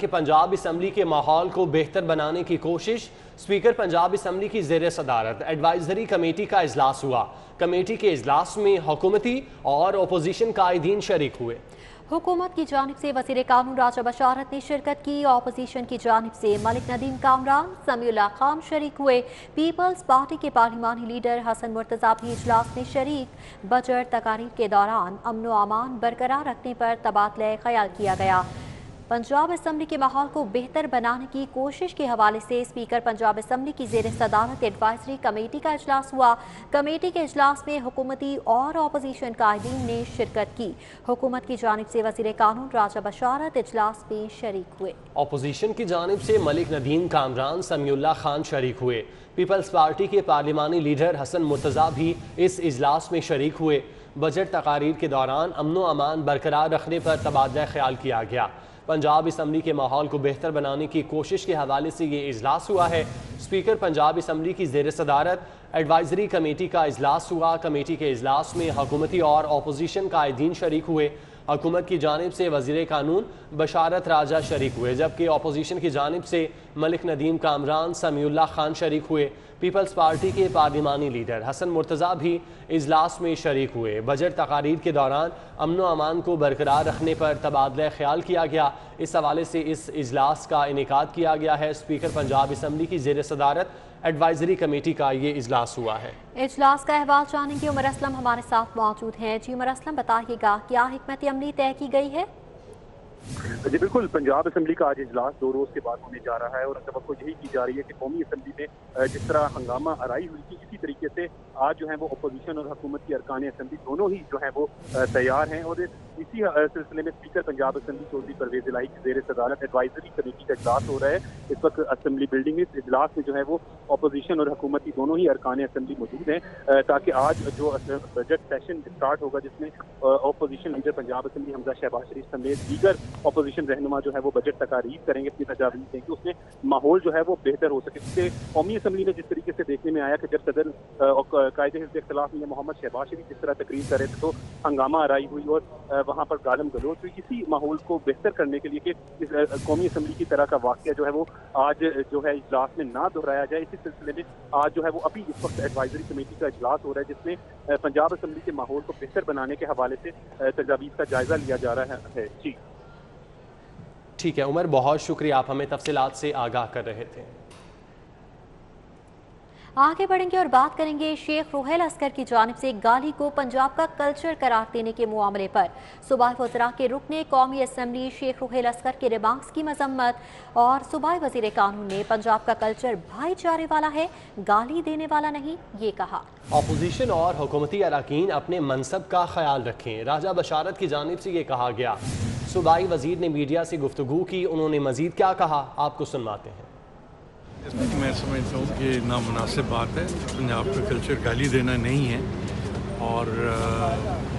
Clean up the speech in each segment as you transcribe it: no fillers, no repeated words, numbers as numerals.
کہ पंजाब असम्बली के माहौल को बेहतर बनाने की कोशिश। स्पीकर पंजाब असम्बली की ज़ेर सदारत एडवाइजरी कमेटी का इजलास हुआ। कमेटी के इजलास में हुकूमती और अपोजिशन कायदीन शरीक हुए। हुकूमत की जानिब से वज़ीर कानून राजा बशारत ने शिरकत की। अपोजिशन की जानिब से मलिक नदीम कामरान, समीउल्लाह खान शरीक हुए। पीपल्स पार्टी के पार्लिमानी लीडर हसन मुर्तज़ा भी इजलास में शरीक। बजट तकारीर के दौरान अमन व अमान बरकरार रखने पर तबादला ख्याल किया गया। पंजाब असम्बली के माहौल को बेहतर बनाने की कोशिश के हवाले से स्पीकर पंजाब असम्बली की ज़ेर सदारत एडवाइजरी कमेटी का इजलास हुआ। कमेटी के इजलास में हुकूमती और अपोजिशन कायदीन ने शिरकत की। हुकूमत की जानिब से वज़ीर कानून राजा बशारत इजलास में शरीक हुए। अपोजिशन की जानिब से मलिक नदीम कामरान, समीउल्लाह खान शरीक हुए। पीपल्स पार्टी के पार्लिमानी लीडर हसन मुर्तज़ा भी इस इजलास में शरीक हुए। बजट तकारीर के दौरान अमन व अमान बरकरार रखने पर तबादला ख्याल किया गया। पंजाब असम्बली के माहौल को बेहतर बनाने की कोशिश के हवाले से ये इजलास हुआ है। स्पीकर पंजाब असम्बली की ज़ेर सदारत एडवाइजरी कमेटी का इजलास हुआ। कमेटी के इजलास में हुकूमती और अपोजिशन कायदीन शरीक हुए। हुकूमत की जानिब से वज़ीर कानून बशारत राजा शरीक हुए, जबकि अपोजिशन की जानिब से मलिक नदीम कामरान, समीउल्लाह खान शरीक हुए। पीपल्स पार्टी के पार्लिमानी लीडर हसन मुर्तज़ा भी इजलास में शरीक हुए। बजट तकारीर के दौरान अमन व अमान को बरकरार रखने पर तबादला ख्याल किया गया। इस हवाले से इस इजलास का इनेकाद किया गया है। स्पीकर पंजाब असम्बली की ज़ेर सदारत एडवाइजरी कमेटी का ये इजलास हुआ है। इजलास का अहवाल जानेंगे। उमर असलम हमारे साथ मौजूद हैं। जी उमर असलम, बताइएगा क्या हिकमत अमली तय की गई है? जी बिल्कुल, पंजाब असम्बली का आज इजलास 2 रोज के बाद होने जा रहा है और तवक्को यही की जा रही है कि कौमी असम्बली में जिस तरह हंगामा आराई हुई थी, इसी तरीके से आज जो है वो अपोजिशन और हुकूमत की अरकान असम्बली दोनों ही जो है वो तैयार हैं। और इसी सिलसिले में स्पीकर पंजाब असम्बली चौधरी परवेज इलाही की ज़ेर सदारत एडवाइजरी कमेटी का इजलास हो रहा है। इस वक्त असम्बली बिल्डिंग में इस इजलास में जो है वो अपोजिशन और हुकूमत की दोनों ही अरकान असम्बली मौजूद हैं, ताकि आज जो बजट सेशन स्टार्ट होगा जिसमें opposition leader Punjab assembly Hamza Shahbaz Sharif समेत दीगर अपोजिशन रहनुमा जो है वो बजट तकारीर करेंगे, अपनी तजावीज़ देंगे, उसमें माहौल जो है वो बेहतर हो सके। इससे कौमी असम्बली में जिस तरीके से देखने में आया कि जब सदर कायदे हिज़्ब इख्तिलाफ में मोहम्मद शहबाज शरीफ जिस तरह तकरीर कर रहे थे तो हंगामा आराई हुई और वहाँ पर गालम गलोच हुई। इसी माहौल को बेहतर करने के लिए कि इस कौमी असम्बली की तरह का वाक़या जो है वो आज जो है इजलास में ना दोहराया जाए, इसी सिलसिले में आज जो है वो अभी इस वक्त एडवाइजरी कमेटी का इजलास हो रहा है, जिसमें पंजाब असम्बली के माहौल को बेहतर बनाने के हवाले से तजावीज़ का जायज़ा लिया जा रहा है। जी ठीक है उमर, बहुत शुक्रिया, आप हमें तफसीलात से आगाह कर रहे थे। आगे बढ़ेंगे और बात करेंगे शेख रुहैल अस्कर की जानिब से गाली को पंजाब का कल्चर करार देने के मामले पर। सूबाई वज़रा के रुकने कौमी असम्बली शेख रुहैल अस्कर के रिमार्क्स की मजम्मत। और सूबाई वज़ीर कानून ने पंजाब का कल्चर भाईचारे वाला है, गाली देने वाला नहीं, ये कहा। अपोजिशन और हुकूमती अरकान अपने मनसब का ख्याल रखें, राजा बशारत की जानिब से ये कहा गया। सूबाई वज़ीर ने मीडिया से गुफ्तगू की, उन्होंने मज़ीद क्या कहा आपको सुनवाते हैं। मैं समझता हूँ कि नामुनासिब बात है। पंजाब का कल्चर गाली देना नहीं है और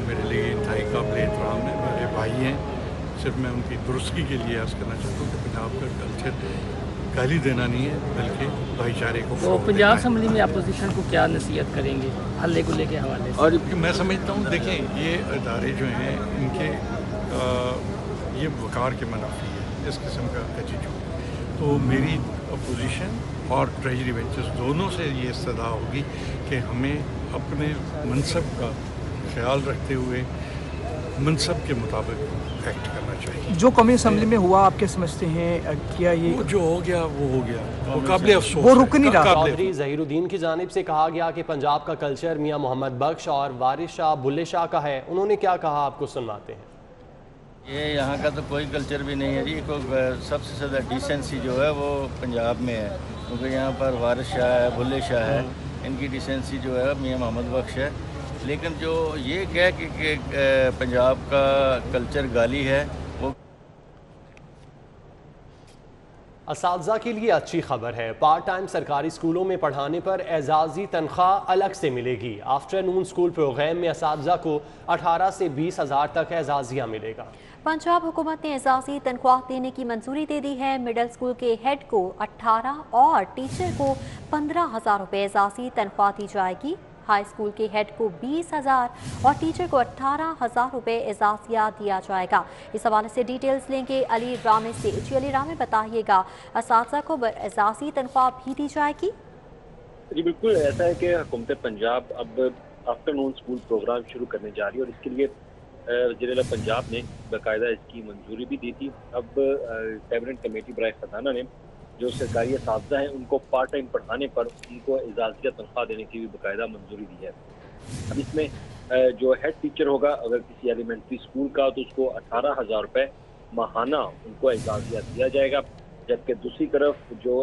मेरे लिए इंतहाई काबिल एहतराम है, मेरे भाई हैं। सिर्फ मैं उनकी दुरुस्ती के लिए अर्ज़ करना चाहता हूँ कि पंजाब का कल्चर गाली देना नहीं है बल्कि भाईचारे को। तो पंजाब असम्बली में अपोजिशन को क्या नसीहत करेंगे हल्ले गुल्ले के हवाले से? और मैं समझता हूँ, देखें ये अदारे जो हैं इनके ये वक़ार के मुनाफी है इस किस्म का एटीट्यूड। तो मेरी अपोजिशन और ट्रेजरी बेंचेस दोनों से ये इस्तदा होगी कि हमें अपने मनसब का ख्याल रखते हुए मनसब के मुताबिक एक्ट करना चाहिए। जो कौमी असम्बली में हुआ आपके समझते हैं क्या ये वो जो हो गया वो हो गया, वो काबिल अफसोस, वो रुक नहीं रहा। चौधरी ज़हीरुद्दीन की जानिब से कहा गया कि पंजाब का कल्चर मियाँ मोहम्मद बख्श और वारिस शाह बुल्ले शाह का है, उन्होंने क्या कहा आपको सुनवाते हैं। ये यहाँ का तो कोई कल्चर भी नहीं है जी। सबसे ज़्यादा डिसेंसी जो है वो पंजाब में है, क्योंकि यहाँ पर वारिस शाह है, बुल्ले शाह है, इनकी डिसेंसी जो है मियाँ मोहम्मद बख्श है। लेकिन जो ये कह कि पंजाब का कल्चर गाली है, वो असातिज़ा के लिए अच्छी खबर है। पार्ट टाइम सरकारी स्कूलों में पढ़ाने पर एजाज़ी तनख्वाह अलग से मिलेगी। आफ्टरनून स्कूल प्रोग्राम में असातिज़ा को 18 से 20 हज़ार तक एजाज़िया मिलेगा। पंजाब हुकूमत ने एजाज़ी तनख्वाह देने की मंजूरी दे दी है। मिडल स्कूल के हेड को 18 और टीचर को 15,000 रुपये एजाज़ी तनख्वाह दी जाएगी। हाई स्कूल के हेड को 20,000 और टीचर को 18,000 रुपए एजाजिया दिया जाएगा। इस हवाले से डिटेल्स लेंगे अली रामे से। जी अली रामे, बताइएगा, असातिज़ा को एजाजी तनख्वाह भी दी जाएगी? जी बिल्कुल, ऐसा है कि हुकूमत पंजाब अब आफ्टरनून स्कूल प्रोग्राम शुरू करने जा रही है और इसके लिए वज़ीर पंजाब ने बाकायदा इसकी मंजूरी भी दी थी। अब कैबिनेट कमेटी बराए खजाना ने जो सरकारी असातिज़ा हैं उनको पार्ट टाइम पढ़ाने पर उनको एजाजिया तनख्वाह देने की भी बाकायदा मंजूरी दी है। अब इसमें जो हेड टीचर होगा अगर किसी एलिमेंट्री स्कूल का, तो उसको 18,000 रुपये माहाना उनको एजाजिया दिया जाएगा, जबकि दूसरी तरफ जो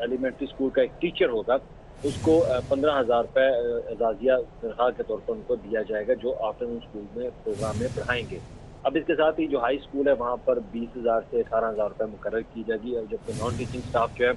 एलिमेंट्री स्कूल का एक टीचर होगा उसको 15,000 रुपये एजाजिया तनख्वाह के तौर पर उनको दिया जाएगा, जो आफ्टरनून स्कूल में प्रोग्राम में पढ़ाएंगे। अब इसके साथ ही जो हाई स्कूल है वहाँ पर 20,000 से 18,000 रुपये मुकर्रर की जाएगी, और जबकि नॉन टीचिंग स्टाफ जो है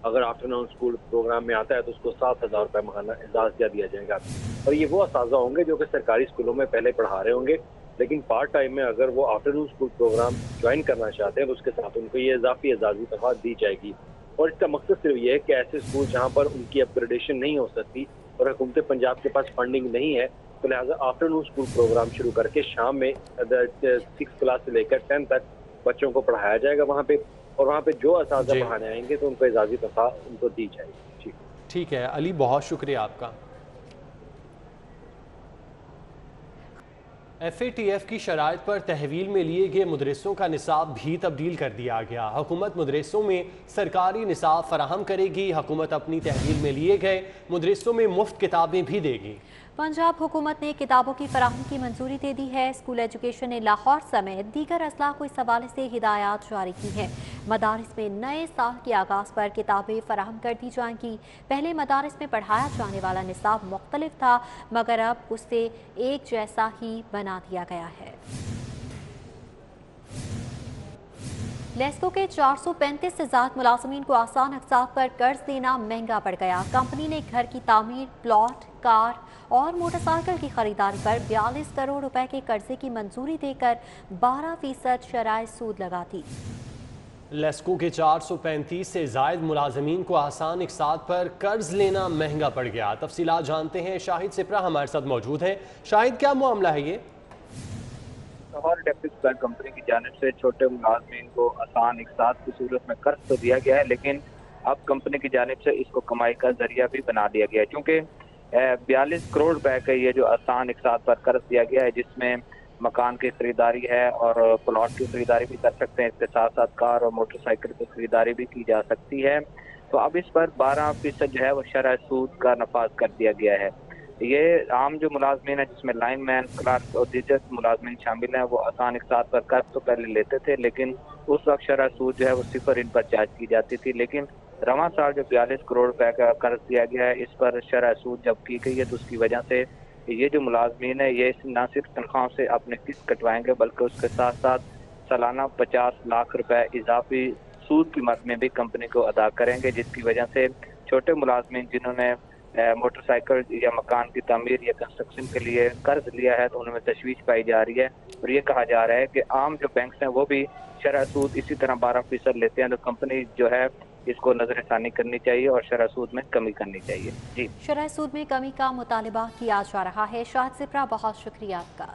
अगर आफ्टरनून स्कूल प्रोग्राम में आता है तो उसको 7,000 रुपये माहाना एजाजिया दिया जाएगा। और ये वो असातिज़ा होंगे जो कि सरकारी स्कूलों में पहले पढ़ा रहे होंगे, लेकिन पार्ट टाइम में अगर वो आफ्टरनून स्कूल प्रोग्राम ज्वाइन करना चाहते हैं तो उसके साथ उनको ये इजाफी एजाजी तनख्वाह दी जाएगी। और इसका मकसद सिर्फ ये है कि ऐसे स्कूल जहाँ पर उनकी अपग्रेडेशन नहीं हो सकती और हुकूमत पंजाब के पास फंडिंग नहीं है, तो लिहाजा आफ्टरनून स्कूल प्रोग्राम शुरू करके शाम में 6 क्लास से लेकर 10 तक बच्चों को पढ़ाया जाएगा वहाँ पे, और वहाँ पे जो असातिज़ा पढ़ाने आएंगे तो उनको एजाजी तनख्वाह उनको दी जाएगी। ठीक है अली, बहुत शुक्रिया आपका। FATF की शराइत पर तहवील में लिए गए मदरसों का निसाब भी तब्दील कर दिया गया। हुकूमत मदरसों में सरकारी निसाब फराहम करेगी। हुकूमत अपनी तहवील में लिए गए मदरसों में मुफ्त किताबें भी देगी। पंजाब हुकूमत ने किताबों की फराहमी की मंजूरी दे दी है। स्कूल एजुकेशन ने लाहौर समेत दीगर अजला को इस हवाले से हिदायत जारी की हैं। मदारिस में नए साल के आगाज़ पर किताबें फराहम कर दी जाएंगी। पहले मदारिस में पढ़ाया जाने वाला निसाब मुख्तलिफ था, मगर अब उसे एक जैसा ही बना दिया गया है। लेस्को के 435 से ज़्यादा मुलाजमीन को आसान अक़सात पर कर्ज देना महंगा पड़ गया। कंपनी ने घर की तामीर, प्लॉट, कार और मोटरसाइकिल की खरीदारी पर 42 करोड़ रुपए के कर्जे की मंजूरी देकर 12% शराय सूद लगा दी। लेस्को के 435 से ज़ायद मुलाजमीन को आसान अक़सात पर कर्ज लेना महंगा पड़ गया। तफसीलात जानते हैं, शाहिद सिपरा हमारे साथ मौजूद हैं। शाहिद, क्या मामला है ये? लाहौर डेप्यूटी बैंक कंपनी की जानिब से छोटे मुलाजमीन को आसान अक़सात की सूरत में कर्ज तो दिया गया है, लेकिन अब कंपनी की जानिब से इसको कमाई का जरिया भी बना दिया गया है, क्योंकि 42 करोड़ रुपए का ये जो आसान अक़सात पर कर्ज दिया गया है, जिसमें मकान की खरीदारी है और प्लॉट की खरीदारी भी कर सकते हैं, इसके साथ साथ कार और मोटरसाइकिल की खरीदारी भी की जा सकती है। तो अब इस पर 12% जो है वो शरह सूद का नफाज कर दिया गया है। ये आम जो मुलाजमीन है, जिसमें लाइन मैन, क्लार्क और दीगर मुलाजमीन शामिल हैं, वो आसान अक़सात पर कर्ज तो पहले लेते थे, लेकिन उस वक्त शरह सूद जो है वो 0 इन पर चार्ज की जाती थी। लेकिन रवां साल जो 42 करोड़ रुपए का कर्ज दिया गया है, इस पर शरह सूद जब की गई है, तो उसकी वजह से ये जो मुलाजमीन है ये न सिर्फ तनख्वाह से अपने किस्त कटवाएंगे, बल्कि उसके साथ साथ सालाना 50 लाख रुपए इजाफी सूद की मद में भी कंपनी को अदा करेंगे, जिसकी वजह से छोटे मुलाजमीन जिन्होंने मोटरसाइकिल या मकान की तामीर या कंस्ट्रक्शन के लिए कर्ज लिया है, तो उनमें तशवीश पाई जा रही है। और ये कहा जा रहा है कि आम जो बैंक हैं वो भी शरह सूद इसी तरह 12% लेते हैं, तो कंपनी जो है इसको नजरसानी करनी चाहिए और शरह सूद में कमी करनी चाहिए। जी, शरह सूद में कमी का मुतालबा किया जा रहा है। शाहिद सिपरा, बहुत शुक्रिया आपका।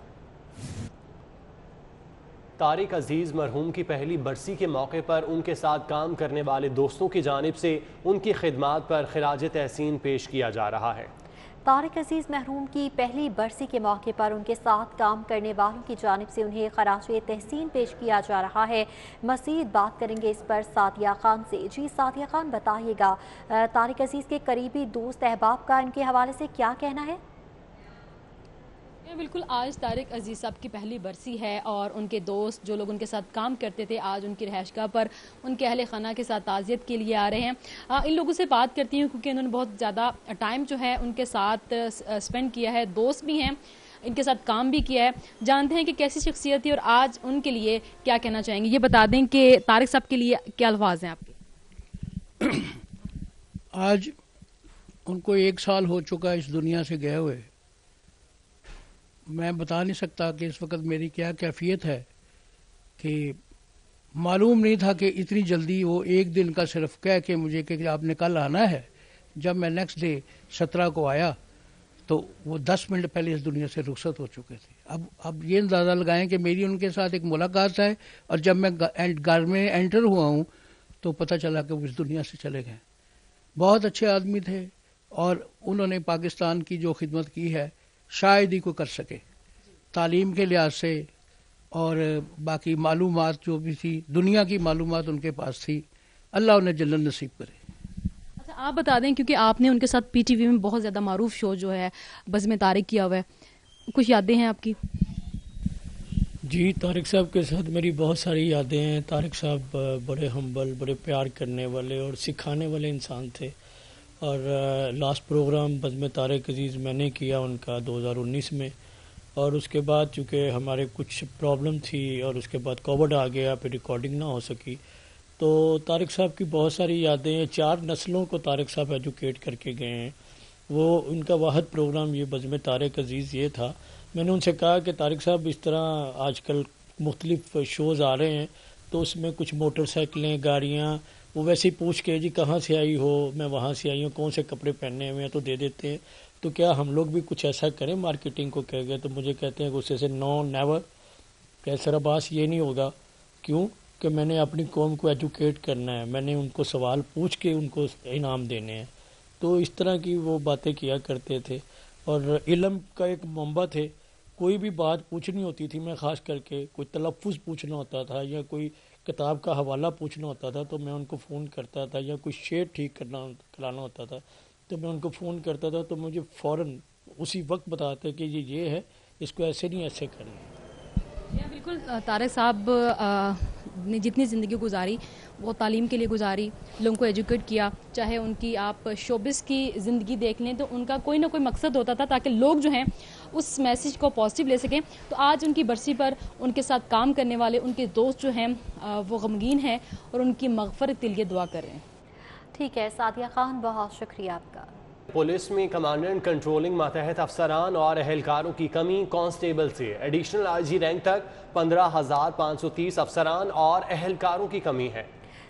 तारिक अजीज़ मरहूम की पहली बरसी के मौके पर उनके साथ काम करने वाले दोस्तों की जानिब से उनकी खिदमात पर खिराज तहसीन पेश किया जा रहा है। तारिक अजीज़ मरहूम की पहली बरसी के मौके पर उनके साथ काम करने वालों की जानिब से उन्हें खराज तहसीन पेश किया जा रहा है। मज़ीद बात करेंगे इस पर सादिया खान से। जी सादिया खान, बताइएगा, तारिक अजीज़ के करीबी दोस्त अहबाब का इनके हवाले से क्या कहना है? बिल्कुल, आज तारिक अजीज़ साहब की पहली बरसी है और उनके दोस्त जो लोग उनके साथ काम करते थे आज उनकी रहायशगाह पर उनके अहले खाना के साथ ताज़ियत के लिए आ रहे हैं। इन लोगों से बात करती हूँ क्योंकि उन्होंने बहुत ज़्यादा टाइम जो है उनके साथ स्पेंड किया है, दोस्त भी हैं, इनके साथ काम भी किया है। जानते हैं कि कैसी शख्सियत थी और आज उनके लिए क्या कहना चाहेंगे। ये बता दें कि तारिक साहब के लिए क्या अल्फाज हैं आपके? आज उनको 1 साल हो चुका है इस दुनिया से गए हुए। मैं बता नहीं सकता कि इस वक्त मेरी क्या कैफियत है, कि मालूम नहीं था कि इतनी जल्दी वो एक दिन का सिर्फ कह के मुझे कि आपने कल आना है। जब मैं नेक्स्ट डे 17 को आया तो वो 10 मिनट पहले इस दुनिया से रुखसत हो चुके थे। अब ये अंदाज़ा लगाएं कि मेरी उनके साथ एक मुलाकात है और जब मैं घर में एंटर हुआ हूँ तो पता चला कि वो इस दुनिया से चले गए। बहुत अच्छे आदमी थे और उन्होंने पाकिस्तान की जो खिदमत की है शायद ही कोई कर सके, तालीम के लिहाज से और बाकी मालूमात जो भी थी, दुनिया की मालूमात उनके पास थी। अल्लाह उन्हें जन्नत नसीब करे। अच्छा, आप बता दें, क्योंकि आपने उनके साथ पीटीवी में बहुत ज़्यादा मारूफ शो जो है बज़्म तारिक किया हुआ है, कुछ यादें हैं आपकी? जी, तारिक साहब के साथ मेरी बहुत सारी यादें हैं। तारिक साहब बड़े हम्बल, बड़े प्यार करने वाले और सिखाने वाले इंसान थे। और लास्ट प्रोग्राम बज़्म तारिक अज़ीज़ मैंने किया उनका 2019 में, और उसके बाद चूँकि हमारे कुछ प्रॉब्लम थी और उसके बाद कोविड आ गया, फिर रिकॉर्डिंग ना हो सकी। तो तारिक साहब की बहुत सारी यादें हैं। 4 नस्लों को तारिक साहब एजुकेट करके गए हैं। वो उनका वाहद प्रोग्राम ये बज़्म तारिक अज़ीज़ ये था। मैंने उनसे कहा कि तारिक साहब इस तरह आजकल मुख्तलिफ शोज़ आ रहे हैं, तो उसमें कुछ मोटरसाइकिलें, गाड़ियाँ, वो वैसे ही पूछ के जी कहाँ से आई हो, मैं वहाँ से आई हूँ, कौन से कपड़े पहने हुए हैं, तो दे देते हैं। तो क्या हम लोग भी कुछ ऐसा करें, मार्केटिंग को कह गए। तो मुझे कहते हैं गुस्से से, नो नेवर, कैसर अब्बास ये नहीं होगा। क्यों? कि मैंने अपनी कौम को एजुकेट करना है, मैंने उनको सवाल पूछ के उनको इनाम देने हैं। तो इस तरह की वो बातें किया करते थे और इल्म का एक मंबा थे। कोई भी बात पूछनी होती थी, मैं ख़ास करके कोई तलफ़्फ़ुज़ पूछना होता था या कोई किताब का हवाला पूछना होता था तो मैं उनको फ़ोन करता था, या कोई शेर ठीक कराना होता था तो मैं उनको फ़ोन करता था, तो मुझे फ़ौरन उसी वक्त बताते कि ये है, इसको ऐसे नहीं ऐसे करना है। बिल्कुल, तारिक साहब ने जितनी ज़िंदगी गुजारी वो तालीम के लिए गुजारी, लोगों को एजुकेट किया। चाहे उनकी आप शोबिस की ज़िंदगी देख लें तो उनका कोई ना कोई मकसद होता था ताकि लोग जो हैं उस मैसेज को पॉजिटिव ले सकें। तो आज उनकी बरसी पर उनके साथ काम करने वाले उनके दोस्त जो हैं वो गमगीन हैं और उनकी मग़फ़रत के लिए दुआ कर रहे हैं। ठीक है सादिया खान, बहुत शुक्रिया आपका। पुलिस में कमांडेंट कंट्रोलिंग मातहत अफसरान और एहलकारों की कमी, कांस्टेबल से एडिशनल आईजी रैंक तक 15,530 अफसरान और एहलकारों की कमी है।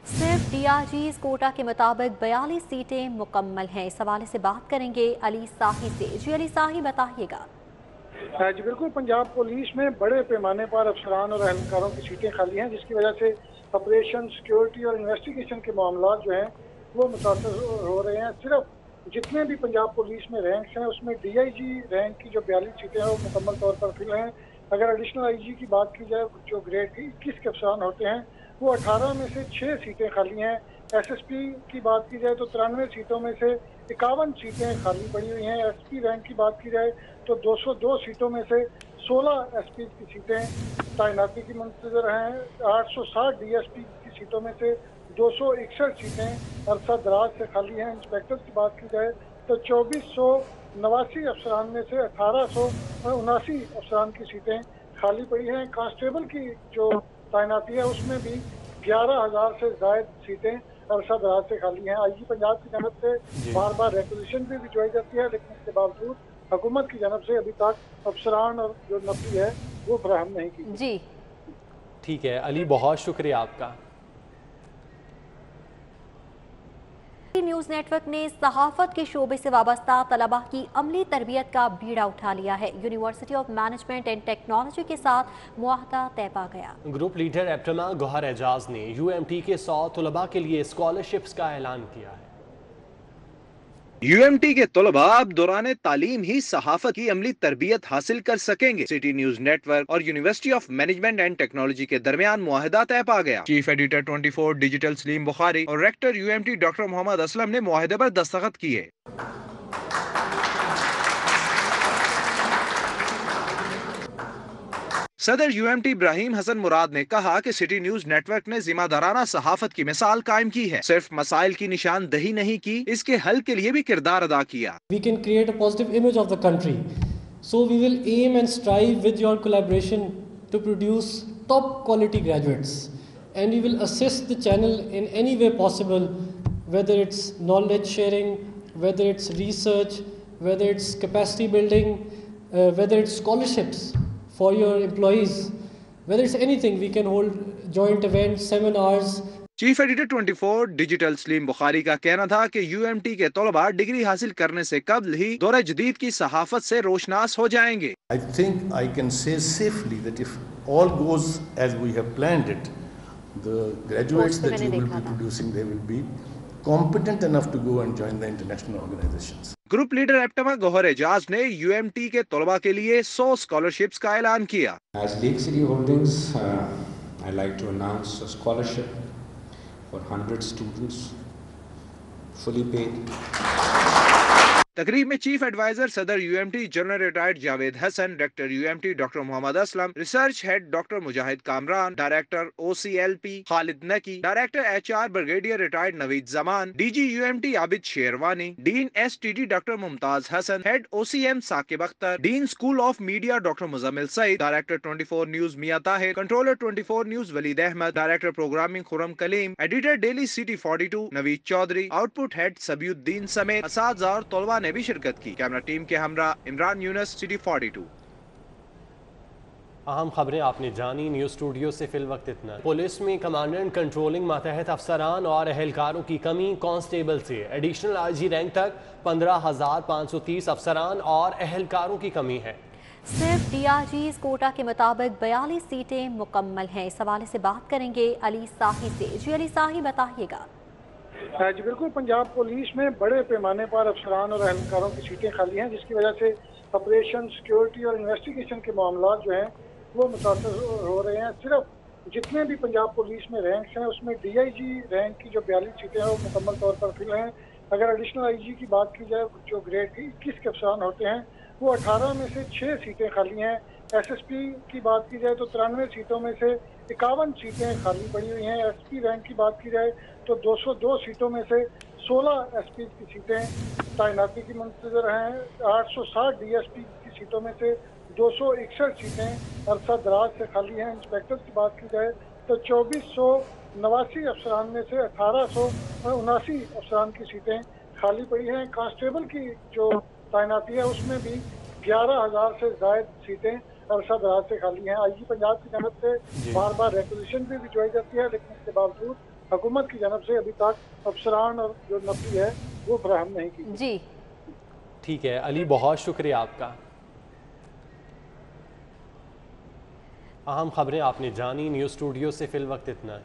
सिर्फ डीआईजी कोटा के मुताबिक 42 सीटें मुकम्मल हैं। इस हवाले से बात करेंगे अली साही से। जी अली साही, बताइएगा। जी बिल्कुल, पंजाब पुलिस में बड़े पैमाने पर अफसरान और एहलकारों की सीटें खाली हैं, जिसकी वजह से ऑपरेशन, सिक्योरिटी और इन्वेस्टिगेशन के मामला जो हैं वो मुतासर हो रहे हैं। सिर्फ जितने भी पंजाब पुलिस में रैंक्स हैं उसमें डीआईजी रैंक की जो 42 सीटें हैं वो मुकम्मल तौर पर फिल हैं। अगर एडिशनल आईजी की बात की जाए, जो ग्रेड 21 के अफसरान होते हैं, वो 18 में से 6 सीटें खाली हैं। एसएसपी की बात की जाए तो 93 सीटों में से 51 सीटें खाली पड़ी हुई हैं। एसपी रैंक की बात की जाए तो 202 सीटों में से 16 एसपी की सीटें तैनाती की मंतज़र हैं। 860 डीएसपी की सीटों में से 261 सीटें अरसा दराज से खाली हैं। इंस्पेक्टर की बात की जाए तो 2489 अफसरान में से 1879 अफसरान की सीटें खाली पड़ी हैं। कांस्टेबल की जो तैनाती है उसमें भी 11,000 से ज़ायद सीटें अरसा दराज से खाली हैं। आईजी पंजाब की जानब से बार बार रेक्विजिशन भी भिजवाई जाती है, लेकिन इसके बावजूद हुकूमत की जानब से अभी तक अफसरान और जो नफरी है वो फराहम नहीं की। जी ठीक है अली, बहुत शुक्रिया आपका। न्यूज़ नेटवर्क ने सहाफत के शोबे से वाबस्ता तलबा की अमली तरबियत का बीड़ा उठा लिया है। University of management and technology के साथ मुआहदा तय पा गया। Group leader APTMA Gohar Ejaz ने यूएमटी के 100 तलबा के लिए स्कॉलरशिप्स का ऐलान किया है। यूएमटी के तलबा अब दौरान तालीम ही सहाफत की अमली तरबियत हासिल कर सकेंगे। सिटी न्यूज नेटवर्क और university of management and technology के दरमियान मुआहदा तय पा गया। Chief editor 24 digital Saleem Bukhari और rector UMT doctor Mohammad Aslam ने मुआहदे पर दस्तखत किए। सदर यूएमटी इब्राहिम हसन मुराद ने कहा कि सिटी न्यूज नेटवर्क ने जिम्मेदाराना सहाफत की मिसाल कायम की है। सिर्फ मसाइल की निशानदही नहीं की, इसके हल के लिए भी किरदार अदा किया। We can create a positive image of the country. So we will aim and strive with your collaboration to produce top quality graduates. And we will assist the channel in any way possible, whether it's knowledge sharing, whether it's research, whether it's capacity building, whether it's scholarships for your employees, whether it's anything. We can hold joint events, seminars, chief editor 24 digital Saleem Bukhari का कहना था कि UMT के तलबा degree हासिल करने से कबल ही दौर जदीद की सहाफत से रोशनास हो जाएंगे। I think I can say safely that if all goes as we have planned it, the graduates that you will be producing, they will be competent enough to go and join the international organizations. Group leader APTMA Gohar Ejaz ने UMT के तलबा के लिए 100 scholarships का ऐलान किया। As Lake City Holdings, I like to announce a scholarship for 100 students, fully paid. तकरीब में चीफ एडवाइजर सदर UMT general retired Javed Hasan, director UMT doctor Mohammad Aslam, research head doctor Mujahid Kamran, director OCLP Khalid Naqi, director HR brigadier retired Naveed Zaman, DG UMT Abid Sherwani, dean STD doctor Mumtaz Hasan, head OCM Saqib Akhtar, dean school of media doctor Muzammil Saeed, director 24 news Mian Tahir, controller 24 news Waleed Ahmed, director programming Khurram Kaleem, editor daily city 42 Naveed Chaudhary, output head सबीउद्दीन समेत असातिज़ा और तलबा ने भी शिरकत की। Camera team के हमरा Imran Yunus, city 42। अहम खबरें आपने जानी। न्यूज़ स्टूडियो से फिल वक्त इतना। पुलिस में कमांडेंट कंट्रोलिंग मातहत अफसरान और एहलकारों की कमी, कांस्टेबल से एडिशनल IG रैंक तक 15,530 अफसरान और एहलकारों की कमी है। सिर्फ DRGs कोटा के मुताबिक 42 सीटें मुकम्मल हैं। इस हवाले से बात करेंगे अली साही से। जी अली साही, बताइएगा। जी बिल्कुल, पंजाब पुलिस में बड़े पैमाने पर अफसरान और एहलकारों की सीटें खाली हैं, जिसकी वजह से ऑपरेशन, सिक्योरिटी और इन्वेस्टिगेशन के मामला जो हैं वो मुतासर हो रहे हैं। सिर्फ जितने भी पंजाब पुलिस में रैंक्स हैं उसमें DIG रैंक की जो 42 सीटें हैं वो मुकम्मल तौर पर फिल हैं। अगर एडिशनल IG की बात की जाए, जो ग्रेड 21 के अफसरान होते हैं, वो 18 में से 6 सीटें खाली हैं। SSP की बात की जाए तो 93 सीटों में से 51 सीटें खाली पड़ी हुई हैं। SP रैंक की बात की जाए तो 202 सीटों में से 16 SP की सीटें तैनाती की मंतज़र हैं। 860 DSP की सीटों में से 261 सीटें अरसा दराज से खाली हैं। इंस्पेक्टर की बात की जाए तो 2489 अफसरान में से 1879 अफसरान की सीटें खाली पड़ी हैं। कांस्टेबल की जो तैनाती है उसमें भी 11,000 से ज़ायद सीटें अरसा दराज से खाली हैं। IG पंजाब की जानब से बार बार रेक्विजिशन भी भिजवाई जाती है, लेकिन इसके बावजूद हुकूमत की जानब से अभी तक अफसरान और जो नफरी है वो फराहम नहीं की। जी ठीक है अली, बहुत शुक्रिया आपका। अहम खबरें आपने जानी। न्यूज़ स्टूडियो से फिल वक्त इतना।